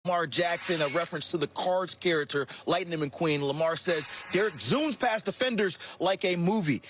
Lamar Jackson, a reference to the Cars character, Lightning McQueen. Lamar says Derek zooms past defenders like a movie.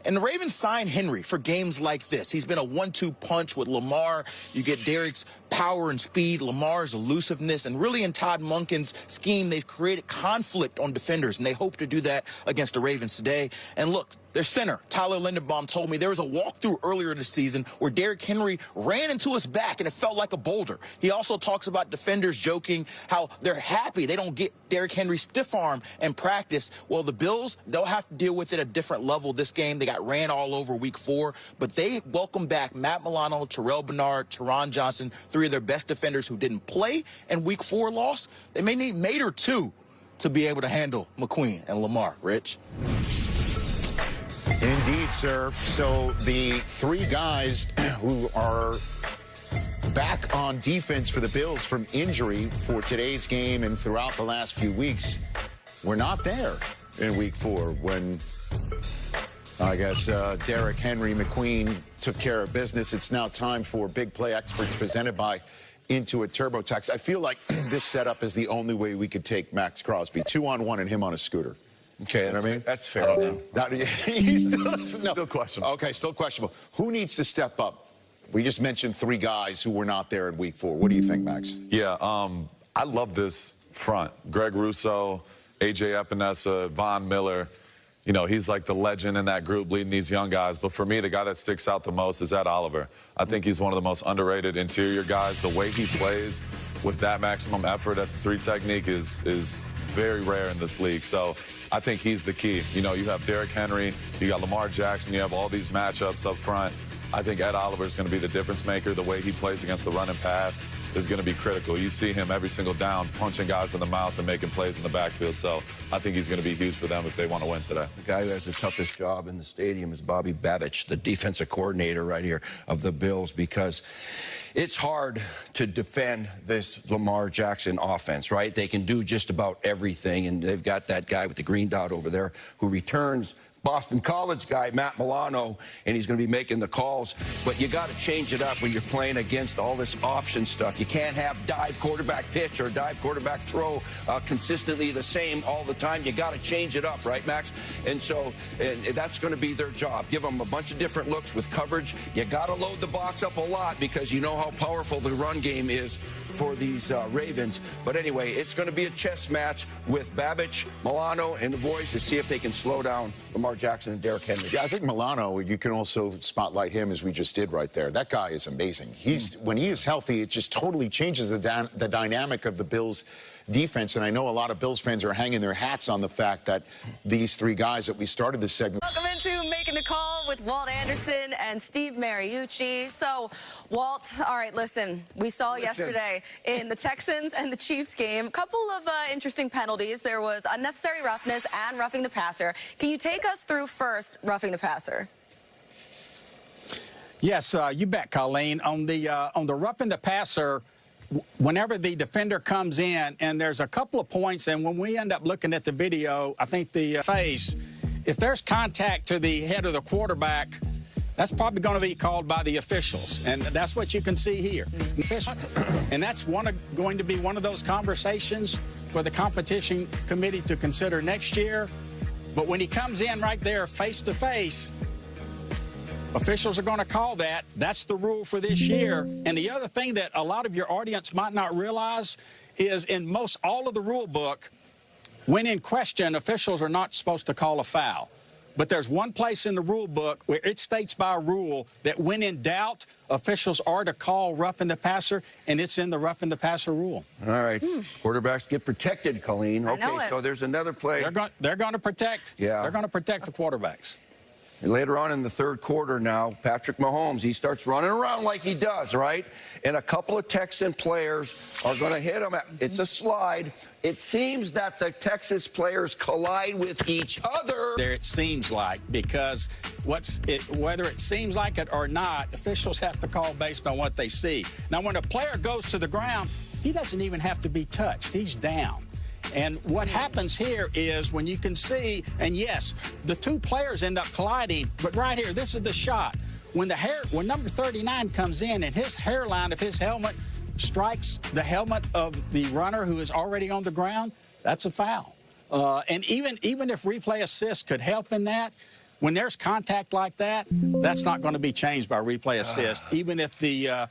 And the Ravens signed Henry for games like this. He's been a 1-2 punch with Lamar. You get Derek's power and speed, Lamar's elusiveness, and really in Todd Monken's scheme, they've created conflict on defenders, and they hope to do that against the Ravens today. And look, their center, Tyler Linderbaum, told me there was a walkthrough earlier this season where Derrick Henry ran into his back, and it felt like a boulder. He also talks about defenders joking how they're happy they don't get Derrick Henry stiff arm in practice. Well, the Bills, they'll have to deal with it at a different level this game. They got ran all over week 4, but they welcome back Matt Milano, Terrell Bernard, Teron Johnson, 3 of their best defenders who didn't play in week 4 loss. They may need Mater too to be able to handle McQueen and Lamar. Rich? Indeed, sir. So the 3 guys who are back on defense for the Bills from injury for today's game and throughout the last few weeks were not there in week 4 when, I guess, Derrick Henry McQueen took care of business. It's now time for Big Play Experts presented by Intuit TurboTax. I feel like this setup is the only way we could take Max Crosby, 2-on-1 and him on a scooter. Okay, you know what I mean? That's fair. He still doesn't know. Still questionable. Okay, still questionable. Who needs to step up? We just mentioned 3 guys who were not there in week 4. What do you think, Max? Yeah, I love this front. Greg Rousseau, A.J. Epinesa, Von Miller. You know, he's like the legend in that group leading these young guys. But for me, the guy that sticks out the most is Ed Oliver. I think he's one of the most underrated interior guys. The way he plays with that maximum effort at the 3 technique is very rare in this league. So I think he's the key. You know, you have Derrick Henry, you got Lamar Jackson, you have all these matchups up front. I think Ed Oliver is going to be the difference maker. The way he plays against the run and pass is going to be critical. You see him every single down punching guys in the mouth and making plays in the backfield. So I think he's going to be huge for them if they want to win today. The guy who has the toughest job in the stadium is Bobby Babich, the defensive coordinator right here of the Bills, because it's hard to defend this Lamar Jackson offense, right? They can do just about everything, and they've got that guy with the green dot over there who returns Boston College guy, Matt Milano, and he's going to be making the calls. But you got to change it up when you're playing against all this option stuff. You can't have dive quarterback pitch or dive quarterback throw consistently the same all the time. You got to change it up, right, Max? And so that's going to be their job. Give them a bunch of different looks with coverage. You got to load the box up a lot because you know how powerful the run game is for these Ravens. But anyway, it's going to be a chess match with Babich, Milano, and the boys to see if they can slow down Lamar Jackson and Derrick Henry. Yeah, I think Milano, you can also spotlight him as we just did right there. That guy is amazing. When he is healthy, it just totally changes the dynamic of the Bills defense. And I know a lot of Bills fans are hanging their hats on the fact that these 3 guys that we started this segment. Welcome into Making the Call with Walt Anderson and Steve Mariucci. So, Walt, all right, listen, we saw yesterday in the Texans and the Chiefs game, a couple of interesting penalties. There was unnecessary roughness and roughing the passer. Can you take us through first roughing the passer? Yes, you bet, Colleen. On the roughing the passer, whenever the defender comes in, and there's a couple of points, and when we end up looking at the video, I think the face, if there's contact to the head of the quarterback, that's probably going to be called by the officials, and that's what you can see here. And that's going to be one of those conversations for the competition committee to consider next year. But when he comes in right there face-to-face, officials are going to call that. That's the rule for this year. And the other thing that a lot of your audience might not realize is in most all of the rule book, when in question, officials are not supposed to call a foul. But there's one place in the rule book where it states by rule that when in doubt, officials are to call roughing the passer, and it's in the roughing the passer rule. All right. Quarterbacks get protected, Colleen. Okay, so there's another play. They're going to protect. Yeah. They're going to protect the quarterbacks. Later on in the 3rd quarter now, Patrick Mahomes, he starts running around like he does, right? And a couple of Texan players are going to hit him. It's a slide. It seems that the Texas players collide with each other. There it seems like, because whether it seems like it or not, officials have to call based on what they see. Now, when a player goes to the ground, he doesn't even have to be touched. He's down. And what happens here is when you can see, and yes, the 2 players end up colliding, but right here, this is the shot. When number 39 comes in and his hairline of his helmet strikes the helmet of the runner who is already on the ground, that's a foul. And even if replay assist could help in that, when there's contact like that, that's not going to be changed by replay assist, even if the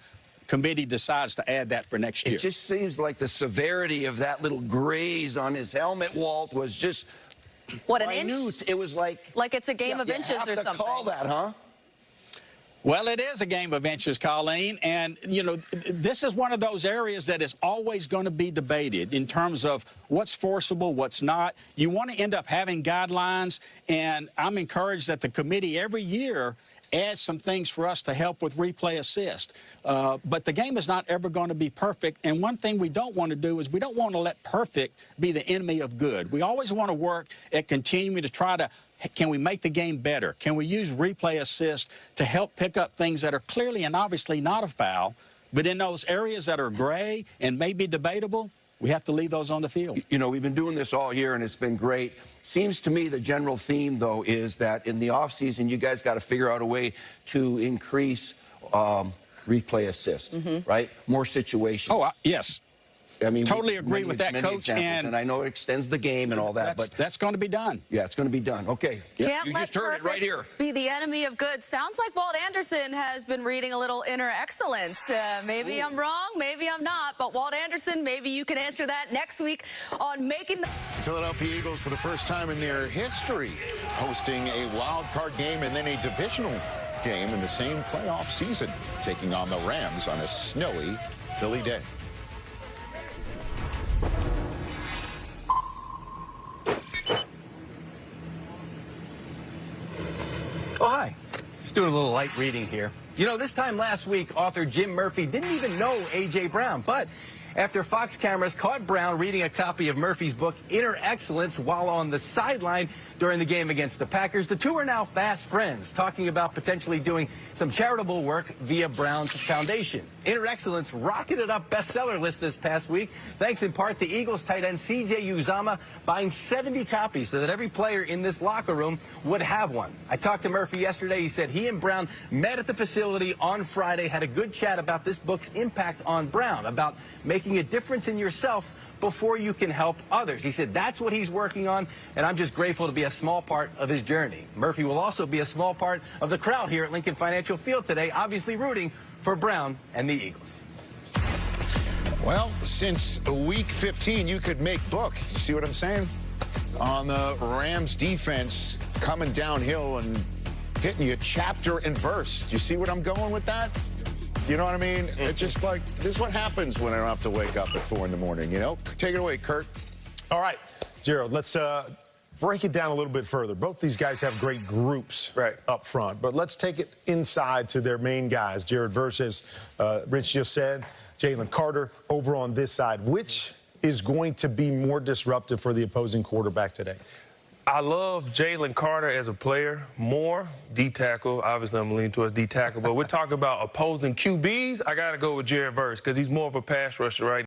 committee decides to add that for next year. It just seems like the severity of that little graze on his helmet, Walt, was just what, an minute. inch? It was like it's a game of inches or something. Call that, huh? Well, it is a game of inches, Colleen, and, you know, this is one of those areas that is always going to be debated in terms of what's forcible, what's not. You want to end up having guidelines, and I'm encouraged that the committee every year adds some things for us to help with replay assist. But the game is not ever going to be perfect, and one thing we don't want to do is we don't want to let perfect be the enemy of good. We always want to work at continuing to try to, can we make the game better? Can we use replay assist to help pick up things that are clearly and obviously not a foul, but in those areas that are gray and maybe debatable, we have to leave those on the field. You know, we've been doing this all year, and it's been great. Seems to me the general theme, though, is that in the offseason, you guys got to figure out a way to increase replay assist, right? More situations. Oh, yes. I mean, totally agree with that, Coach. And I know it extends the game and all that, but that's going to be done. Yeah, it's going to be done. Okay. Can't you let just heard it right here. Be the enemy of good. Sounds like Walt Anderson has been reading a little inner excellence. Maybe I'm wrong, maybe I'm not, but Walt Anderson, maybe you can answer that next week on Making the... Philadelphia Eagles, for the first time in their history, hosting a wild card game and then a divisional game in the same playoff season, taking on the Rams on a snowy Philly day. Oh, hi. Just doing a little light reading here. You know, this time last week, author Jim Murphy didn't even know A.J. Brown, but after Fox cameras caught Brown reading a copy of Murphy's book, Inner Excellence, while on the sideline during the game against the Packers, the two are now fast friends, talking about potentially doing some charitable work via Brown's foundation. Inner Excellence rocketed up bestseller list this past week, thanks in part to Eagles tight end C.J. Uzomah buying 70 copies so that every player in this locker room would have one. I talked to Murphy yesterday. He said he and Brown met at the facility on Friday, had a good chat about this book's impact on Brown, about making a difference in yourself before you can help others. He said that's what he's working on, and I'm just grateful to be a small part of his journey. Murphy will also be a small part of the crowd here at Lincoln Financial Field today, obviously rooting for Brown and the Eagles. Well, since week 15, you could make book. You see what I'm saying? On the Rams defense coming downhill and hitting you chapter and verse. Do you see what I'm going with that? You know what I mean? It's just like, this is what happens when I don't have to wake up at 4 in the morning, you know? Take it away, Kurt. All right, Gerald, let's break it down a little bit further. Both these guys have great groups up front, but let's take it inside to their main guys. Jared versus, Rich just said, Jalen Carter over on this side. Which is going to be more disruptive for the opposing quarterback today? I love Jalen Carter as a player more. D-tackle, obviously I'm leaning towards D-tackle, but we're talking about opposing QBs. I got to go with Jared Verse because he's more of a pass rusher right